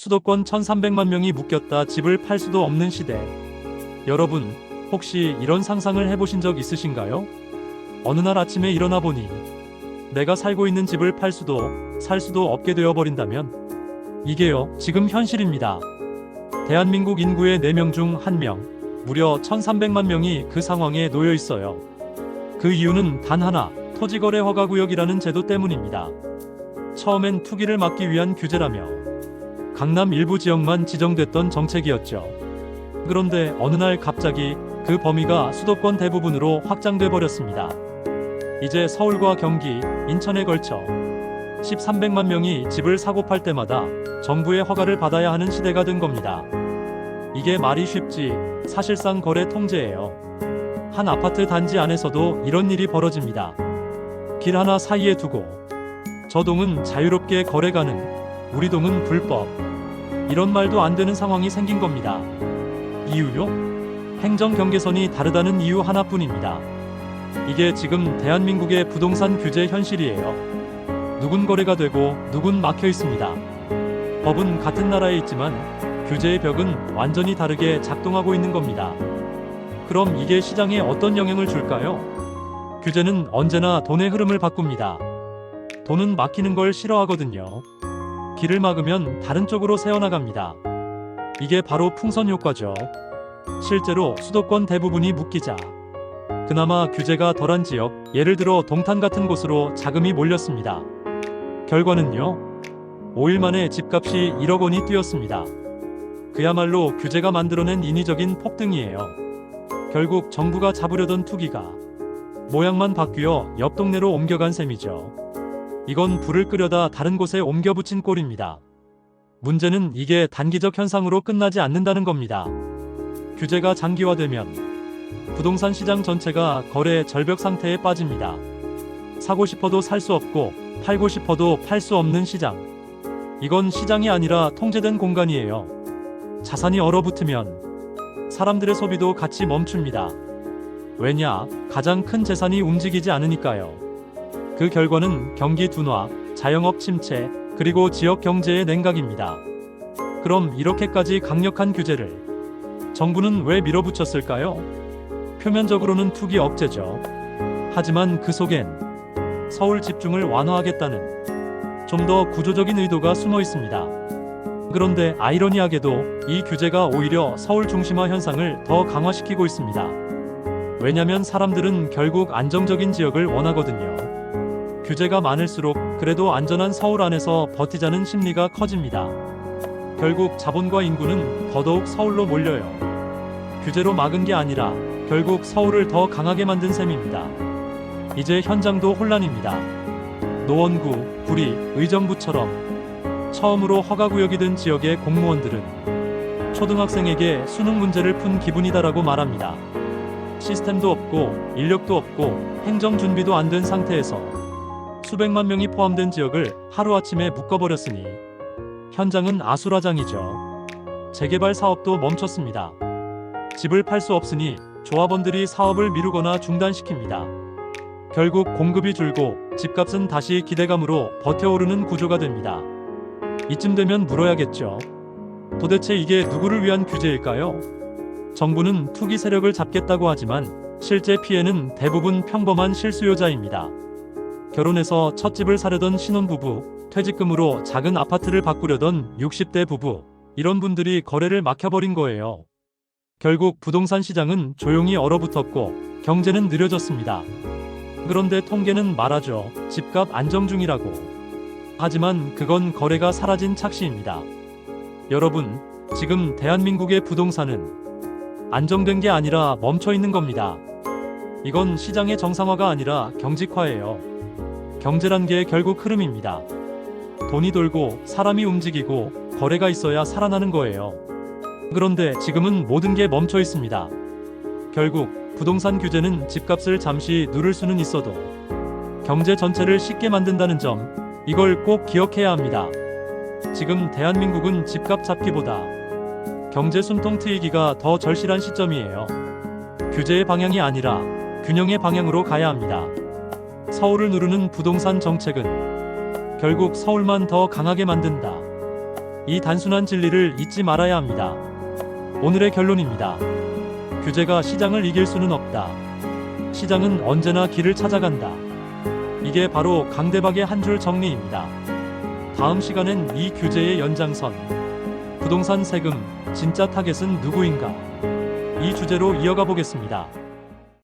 수도권 1300만 명이 묶였다 집을 팔 수도 없는 시대. 여러분, 혹시 이런 상상을 해보신 적 있으신가요? 어느 날 아침에 일어나 보니 내가 살고 있는 집을 팔 수도 살 수도 없게 되어버린다면? 이게요, 지금 현실입니다. 대한민국 인구의 4명 중 1명, 무려 1300만 명이 그 상황에 놓여 있어요. 그 이유는 단 하나, 토지거래 허가구역이라는 제도 때문입니다. 처음엔 투기를 막기 위한 규제라며 강남 일부 지역만 지정됐던 정책이었죠. 그런데 어느 날 갑자기 그 범위가 수도권 대부분으로 확장돼 버렸습니다. 이제 서울과 경기, 인천에 걸쳐 1300만 명이 집을 사고 팔 때마다 정부의 허가를 받아야 하는 시대가 된 겁니다. 이게 말이 쉽지 사실상 거래 통제예요. 한 아파트 단지 안에서도 이런 일이 벌어집니다. 길 하나 사이에 두고 저 동은 자유롭게 거래 가능, 우리 동은 불법. 이런 말도 안 되는 상황이 생긴 겁니다. 이유요? 행정 경계선이 다르다는 이유 하나뿐입니다. 이게 지금 대한민국의 부동산 규제 현실이에요. 누군 거래가 되고 누군 막혀 있습니다. 법은 같은 나라에 있지만 규제의 벽은 완전히 다르게 작동하고 있는 겁니다. 그럼 이게 시장에 어떤 영향을 줄까요? 규제는 언제나 돈의 흐름을 바꿉니다. 돈은 막히는 걸 싫어하거든요. 길을 막으면 다른 쪽으로 새어나갑니다. 이게 바로 풍선 효과죠. 실제로 수도권 대부분이 묶이자 그나마 규제가 덜한 지역, 예를 들어 동탄 같은 곳으로 자금이 몰렸습니다. 결과는요, 5일 만에 집값이 1억 원이 뛰었습니다. 그야말로 규제가 만들어낸 인위적인 폭등이에요. 결국 정부가 잡으려던 투기가 모양만 바뀌어 옆 동네로 옮겨간 셈이죠. 이건 불을 끄려다 다른 곳에 옮겨 붙인 꼴입니다. 문제는 이게 단기적 현상으로 끝나지 않는다는 겁니다. 규제가 장기화되면 부동산 시장 전체가 거래 절벽 상태에 빠집니다. 사고 싶어도 살 수 없고 팔고 싶어도 팔 수 없는 시장. 이건 시장이 아니라 통제된 공간이에요. 자산이 얼어붙으면 사람들의 소비도 같이 멈춥니다. 왜냐? 가장 큰 재산이 움직이지 않으니까요. 그 결과는 경기 둔화, 자영업 침체, 그리고 지역 경제의 냉각입니다. 그럼 이렇게까지 강력한 규제를 정부는 왜 밀어붙였을까요? 표면적으로는 투기 억제죠. 하지만 그 속엔 서울 집중을 완화하겠다는 좀 더 구조적인 의도가 숨어 있습니다. 그런데 아이러니하게도 이 규제가 오히려 서울 중심화 현상을 더 강화시키고 있습니다. 왜냐면 사람들은 결국 안정적인 지역을 원하거든요. 규제가 많을수록 그래도 안전한 서울 안에서 버티자는 심리가 커집니다. 결국 자본과 인구는 더더욱 서울로 몰려요. 규제로 막은 게 아니라 결국 서울을 더 강하게 만든 셈입니다. 이제 현장도 혼란입니다. 노원구, 구리, 의정부처럼 처음으로 허가구역이 된 지역의 공무원들은 초등학생에게 수능 문제를 푼 기분이다라고 말합니다. 시스템도 없고 인력도 없고 행정 준비도 안 된 상태에서 수백만 명이 포함된 지역을 하루아침에 묶어버렸으니 현장은 아수라장이죠. 재개발 사업도 멈췄습니다. 집을 팔 수 없으니 조합원들이 사업을 미루거나 중단시킵니다. 결국 공급이 줄고 집값은 다시 기대감으로 버텨오르는 구조가 됩니다. 이쯤 되면 물어야겠죠. 도대체 이게 누구를 위한 규제일까요? 정부는 투기 세력을 잡겠다고 하지만 실제 피해는 대부분 평범한 실수요자입니다. 결혼해서 첫 집을 사려던 신혼부부, 퇴직금으로 작은 아파트를 바꾸려던 60대 부부, 이런 분들이 거래를 막혀버린 거예요. 결국 부동산 시장은 조용히 얼어붙었고 경제는 느려졌습니다. 그런데 통계는 말하죠. 집값 안정 중이라고. 하지만 그건 거래가 사라진 착시입니다. 여러분, 지금 대한민국의 부동산은 안정된 게 아니라 멈춰 있는 겁니다. 이건 시장의 정상화가 아니라 경직화예요. 경제란 게 결국 흐름입니다. 돈이 돌고 사람이 움직이고 거래가 있어야 살아나는 거예요. 그런데 지금은 모든 게 멈춰 있습니다. 결국 부동산 규제는 집값을 잠시 누를 수는 있어도 경제 전체를 쉽게 만든다는 점, 이걸 꼭 기억해야 합니다. 지금 대한민국은 집값 잡기보다 경제 숨통 트이기가 더 절실한 시점이에요. 규제의 방향이 아니라 균형의 방향으로 가야 합니다. 서울을 누르는 부동산 정책은 결국 서울만 더 강하게 만든다. 이 단순한 진리를 잊지 말아야 합니다. 오늘의 결론입니다. 규제가 시장을 이길 수는 없다. 시장은 언제나 길을 찾아간다. 이게 바로 강대박의 한 줄 정리입니다. 다음 시간엔 이 규제의 연장선, 부동산 세금, 진짜 타겟은 누구인가? 이 주제로 이어가 보겠습니다.